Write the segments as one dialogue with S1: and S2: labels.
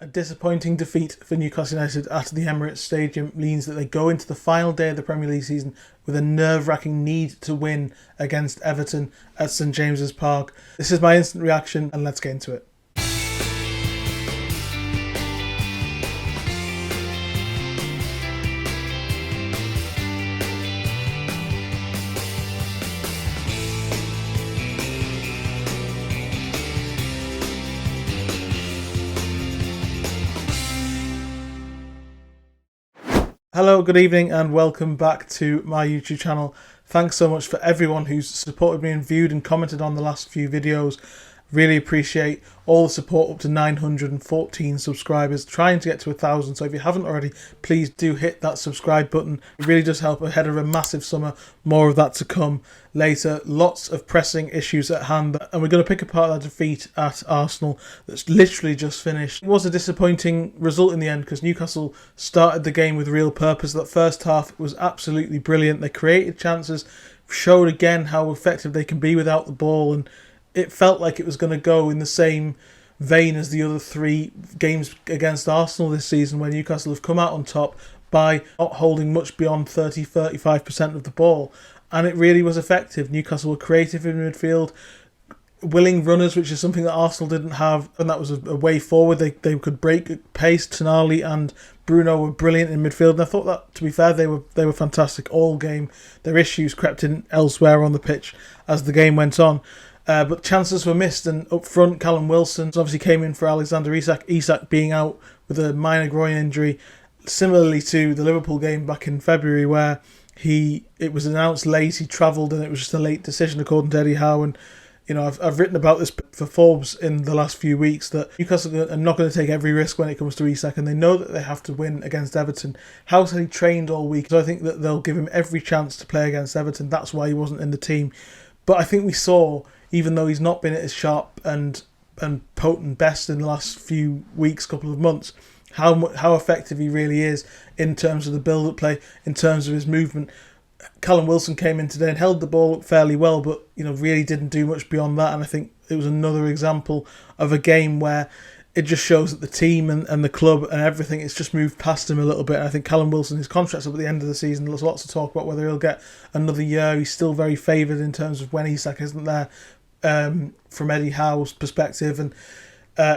S1: A disappointing defeat for Newcastle United at the Emirates Stadium means that they go into the final day of the Premier League season with a nerve-wracking need to win against Everton at St James's Park. This is my instant reaction, and let's get into it. Hello, good evening, and welcome back to my YouTube channel. Thanks so much for everyone who's supported me and viewed and commented on the last few videos. Really appreciate all the support, up to 914 subscribers, trying to get to 1,000. So if you haven't already, please do hit that subscribe button. It really does help ahead of a massive summer. More of that to come later. Lots of pressing issues at hand, and we're going to pick apart that defeat at Arsenal that's literally just finished. It was a disappointing result in the end because Newcastle started the game with real purpose. That first half was absolutely brilliant. They created chances, showed again how effective they can be without the ball, and it felt like it was going to go in the same vein as the other three games against Arsenal this season, where Newcastle have come out on top by not holding much beyond 30-35% of the ball. And it really was effective. Newcastle were creative in midfield, willing runners, which is something that Arsenal didn't have, and that was a way forward. They could break pace. Tonali and Bruno were brilliant in midfield, and I thought that, to be fair, they were fantastic all game. Their issues crept in elsewhere on the pitch as the game went on. But chances were missed, and up front, Callum Wilson obviously came in for Alexander Isak. Isak being out with a minor groin injury, similarly to the Liverpool game back in February, where it was announced late, he travelled, and it was just a late decision according to Eddie Howe. And you know, I've written about this for Forbes in the last few weeks, that Newcastle are not going to take every risk when it comes to Isak, and they know that they have to win against Everton. Howe said he trained all week, so I think that they'll give him every chance to play against Everton. That's why he wasn't in the team. But I think we saw, even though he's not been at his sharp and potent best in the last few weeks, couple of months, how effective he really is in terms of the build-up play, in terms of his movement. Callum Wilson came in today and held the ball up fairly well, but really didn't do much beyond that. And I think it was another example of a game where it just shows that the team and the club and everything, it's just moved past him a little bit. And I think Callum Wilson, his contract's up at the end of the season. There's lots of talk about whether he'll get another year. He's still very favoured in terms of when Isak isn't there, from Eddie Howe's perspective. And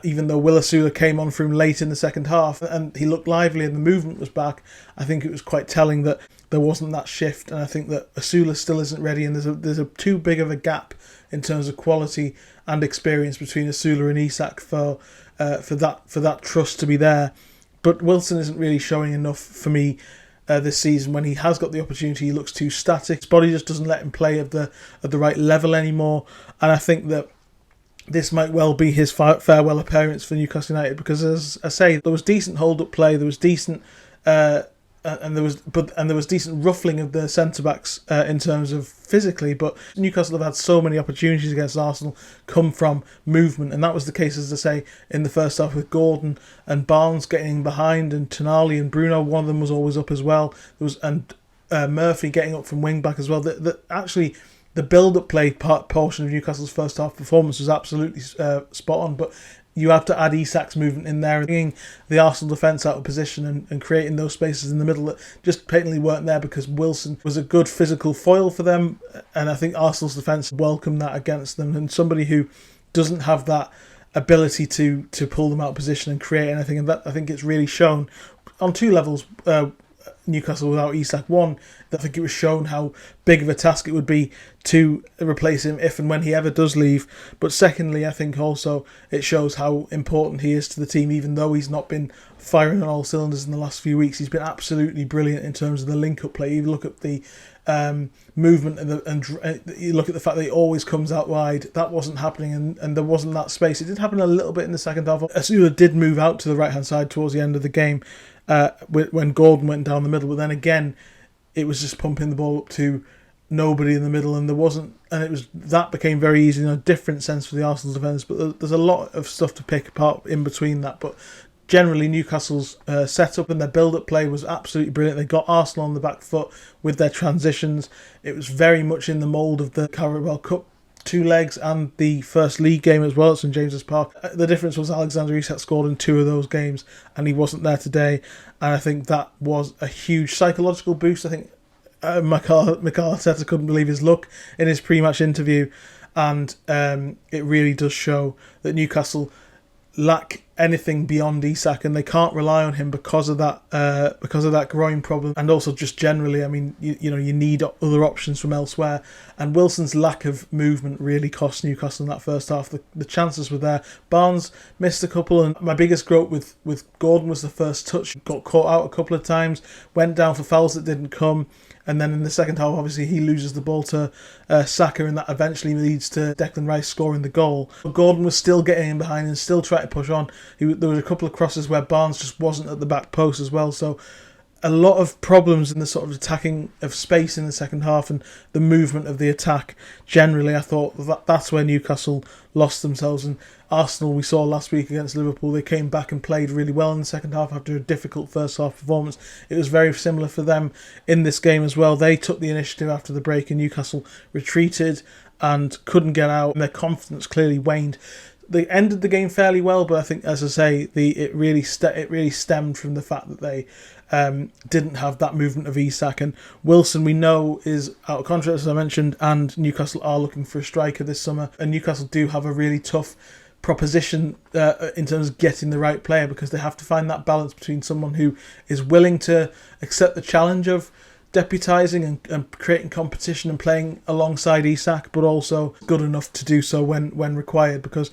S1: even though Will Asula came on for him late in the second half and he looked lively and the movement was back, I think it was quite telling that there wasn't that shift. And I think that Asula still isn't ready, and there's a too big of a gap in terms of quality and experience between Asula and Isak for that trust to be there. But Wilson isn't really showing enough for me this season. When he has got the opportunity, he looks too static. His body just doesn't let him play at the right level anymore. And I think that this might well be his farewell appearance for Newcastle United, because, as I say, there was decent hold-up play, there was decent and there was decent ruffling of the centre-backs in terms of physically, but Newcastle have had so many opportunities against Arsenal come from movement, and that was the case, as I say, in the first half, with Gordon and Barnes getting behind, and Tonali and Bruno, one of them was always up as well. And Murphy getting up from wing-back as well. Actually, the build-up play portion of Newcastle's first half performance was absolutely spot on, but you have to add Isak's movement in there, and bringing the Arsenal defence out of position and creating those spaces in the middle that just patently weren't there, because Wilson was a good physical foil for them, and I think Arsenal's defence welcomed that against them. And somebody who doesn't have that ability to pull them out of position and create anything, and that, I think it's really shown on two levels. Newcastle without Isak. One, I think it was shown how big of a task it would be to replace him if and when he ever does leave. But secondly, I think also it shows how important he is to the team, even though he's not been firing on all cylinders in the last few weeks. He's been absolutely brilliant in terms of the link-up play. You look at the movement and you look at the fact that he always comes out wide. That wasn't happening, and there wasn't that space. It did happen a little bit in the second half. Asula did move out to the right-hand side towards the end of the game, when Gordon went down the middle, but then again it was just pumping the ball up to nobody in the middle, and that became very easy in a different sense for the Arsenal defence. But there's a lot of stuff to pick apart in between that. But generally, Newcastle's setup and their build-up play was absolutely brilliant. They got Arsenal on the back foot with their transitions. It was very much in the mould of the Carabao Cup two legs and the first league game as well at St James's Park. The difference was Alexander Isak scored in 2 of those games and he wasn't there today, and I think that was a huge psychological boost. I think Mikel Arteta couldn't believe his luck in his pre-match interview, and it really does show that Newcastle lack anything beyond Isak, and they can't rely on him because of that groin problem, and also just generally. I mean, you need other options from elsewhere, and Wilson's lack of movement really cost Newcastle in that first half. The chances were there. Barnes missed a couple, and my biggest gripe with Gordon was the first touch. Got caught out a couple of times, went down for fouls that didn't come. And then in the second half, obviously, he loses the ball to Saka, and that eventually leads to Declan Rice scoring the goal. But Gordon was still getting in behind and still trying to push on. There was a couple of crosses where Barnes just wasn't at the back post as well. So a lot of problems in the sort of attacking of space in the second half and the movement of the attack. Generally, I thought that's where Newcastle lost themselves. And Arsenal, we saw last week against Liverpool, they came back and played really well in the second half after a difficult first half performance. It was very similar for them in this game as well. They took the initiative after the break and Newcastle retreated and couldn't get out, and their confidence clearly waned. They ended the game fairly well, but I think, as I say, it really stemmed from the fact that they didn't have that movement of Isak. And Wilson, we know, is out of contract, as I mentioned, and Newcastle are looking for a striker this summer. And Newcastle do have a really tough proposition in terms of getting the right player, because they have to find that balance between someone who is willing to accept the challenge of deputising and creating competition and playing alongside Isak, but also good enough to do so when required, because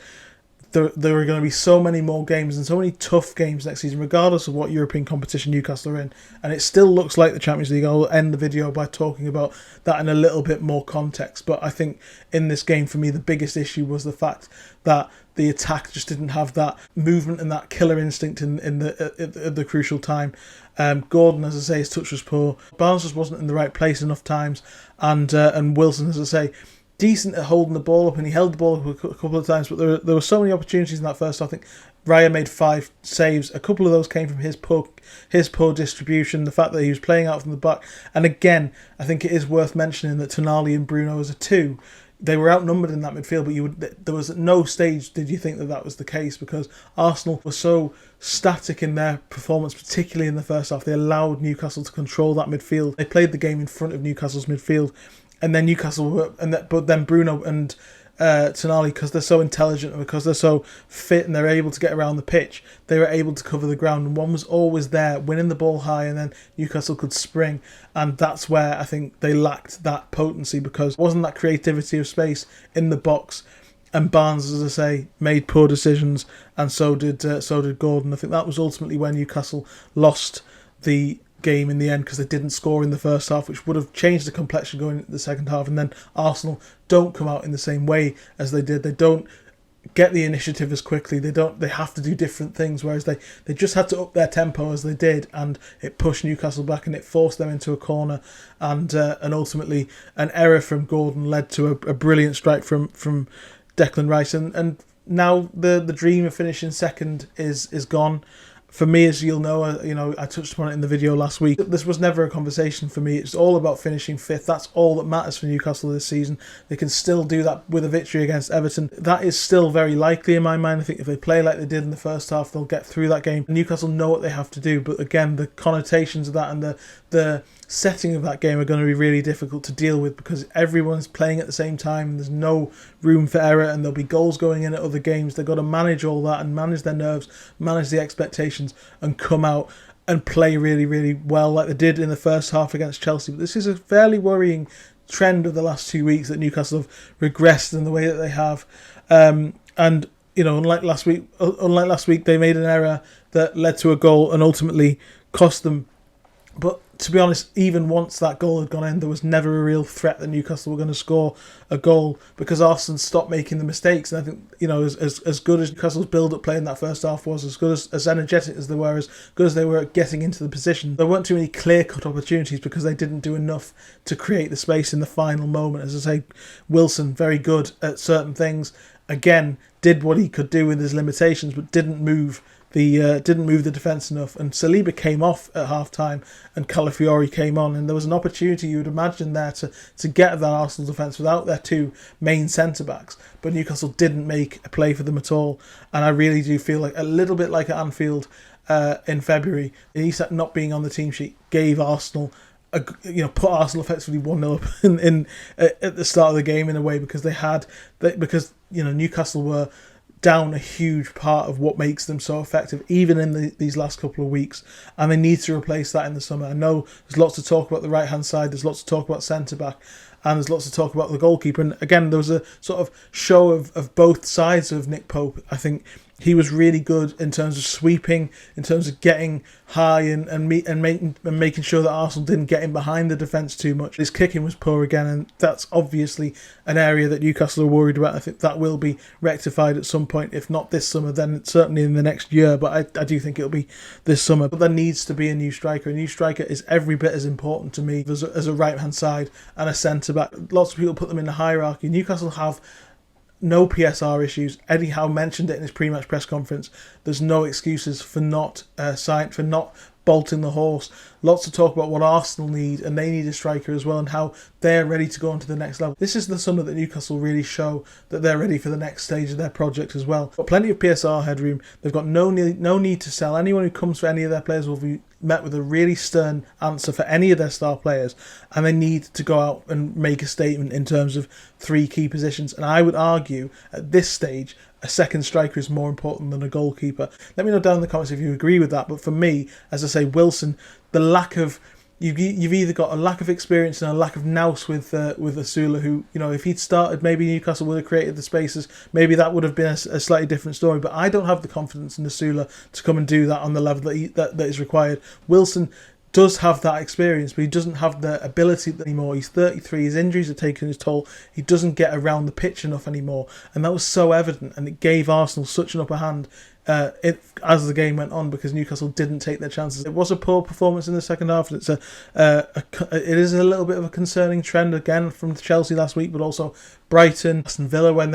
S1: there are going to be so many more games and so many tough games next season, regardless of what European competition Newcastle are in. And it still looks like the Champions League. I'll end the video by talking about that in a little bit more context. But I think in this game, for me, the biggest issue was the fact that the attack just didn't have that movement and that killer instinct in the crucial time. Gordon, as I say, his touch was poor. Barnes just wasn't in the right place enough times. And Wilson, as I say, decent at holding the ball up, and he held the ball up a couple of times, but there were so many opportunities in that first. I think Raya made 5 saves. A couple of those came from his poor distribution, the fact that he was playing out from the back. And again, I think it is worth mentioning that Tonali and Bruno as a 2, they were outnumbered in that midfield, but there was at no stage did you think that was the case, because Arsenal were so static in their performance, particularly in the first half. They allowed Newcastle to control that midfield. They played the game in front of Newcastle's midfield. And then but then Bruno and Tonali, because they're so intelligent and because they're so fit and they're able to get around the pitch, they were able to cover the ground. And one was always there, winning the ball high, and then Newcastle could spring. And that's where I think they lacked that potency, because it wasn't that creativity of space in the box. And Barnes, as I say, made poor decisions, and so did Gordon. I think that was ultimately when Newcastle lost the game in the end, because they didn't score in the first half, which would have changed the complexion going into the second half. And then Arsenal don't come out in the same way as they did. They don't get the initiative as quickly. They have to do different things, whereas they just had to up their tempo as they did, and it pushed Newcastle back and it forced them into a corner, and ultimately an error from Gordon led to a brilliant strike from Declan Rice, and now the dream of finishing second is gone. For me, as you'll know, I touched upon it in the video last week. This was never a conversation for me. It's all about finishing 5th. That's all that matters for Newcastle this season. They can still do that with a victory against Everton. That is still very likely in my mind. I think if they play like they did in the first half, they'll get through that game. Newcastle know what they have to do, but again, the connotations of that and the setting of that game are going to be really difficult to deal with, because everyone's playing at the same time. There's no room for error, and there'll be goals going in at other games. They've got to manage all that and manage their nerves, manage the expectations, and come out and play really, really well like they did in the first half against Chelsea. But this is a fairly worrying trend of the last 2 weeks, that Newcastle have regressed in the way that they have. And unlike last week, they made an error that led to a goal and ultimately cost them. But to be honest, even once that goal had gone in, there was never a real threat that Newcastle were going to score a goal, because Arsenal stopped making the mistakes. And I think, as good as Newcastle's build-up play in that first half was, as good as energetic as they were, as good as they were at getting into the position, there weren't too many clear-cut opportunities, because they didn't do enough to create the space in the final moment. As I say, Wilson, very good at certain things, again, did what he could do with his limitations, but didn't move didn't move the defence enough, and Saliba came off at half-time and Calafiori came on, and there was an opportunity, you would imagine, there to get that Arsenal defence without their two main centre-backs, but Newcastle didn't make a play for them at all, and I really do feel like a little bit like at Anfield in February, Isak not being on the team sheet gave Arsenal put Arsenal effectively 1-0 up at the start of the game in a way, because Newcastle were down a huge part of what makes them so effective, even in these last couple of weeks, and they need to replace that in the summer. I know there's lots to talk about the right hand side, there's lots to talk about centre back, and there's lots to talk about the goalkeeper. And again, there was a sort of show of both sides of Nick Pope. I think he was really good in terms of sweeping, in terms of getting high and making sure that Arsenal didn't get in behind the defence too much. His kicking was poor again, and that's obviously an area that Newcastle are worried about. I think that will be rectified at some point, if not this summer, then certainly in the next year. But I do think it'll be this summer. But there needs to be a new striker. A new striker is every bit as important to me as a right-hand side and a centre-back. Lots of people put them in the hierarchy. Newcastle have no PSR issues. Eddie Howe mentioned it in his pre-match press conference. There's no excuses for not bolting the horse. Lots to talk about what Arsenal need, and they need a striker as well, and how they're ready to go on to the next level. This is the summer that Newcastle really show that they're ready for the next stage of their project as well. Got plenty of PSR headroom. They've got no need to sell. Anyone who comes for any of their players will be met with a really stern answer for any of their star players, and they need to go out and make a statement in terms of 3 key positions. And I would argue at this stage a second striker is more important than a goalkeeper. Let me know down in the comments if you agree with that. But for me, as I say, Wilson, the lack of you've either got a lack of experience and a lack of nous with Asula, who, if he'd started, maybe Newcastle would have created the spaces. Maybe that would have been a slightly different story. But I don't have the confidence in Asula to come and do that on the level that is required. Wilson does have that experience, but he doesn't have the ability anymore. He's 33, his injuries are taking his toll. He doesn't get around the pitch enough anymore, and that was so evident, and it gave Arsenal such an upper hand as the game went on, because Newcastle didn't take their chances. It was a poor performance in the second half, and it is a little bit of a concerning trend again from Chelsea last week, but also Brighton, Aston Villa, when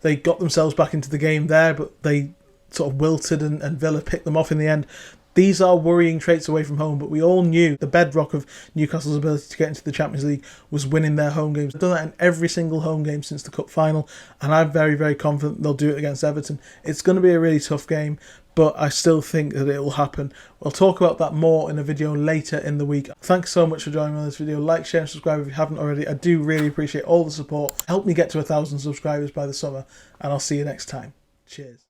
S1: they got themselves back into the game there, but they sort of wilted and Villa picked them off in the end. These are worrying traits away from home, but we all knew the bedrock of Newcastle's ability to get into the Champions League was winning their home games. They've done that in every single home game since the Cup final, and I'm very, very confident they'll do it against Everton. It's going to be a really tough game, but I still think that it will happen. We'll talk about that more in a video later in the week. Thanks so much for joining me on this video. Like, share and subscribe if you haven't already. I do really appreciate all the support. Help me get to 1,000 subscribers by the summer, and I'll see you next time. Cheers.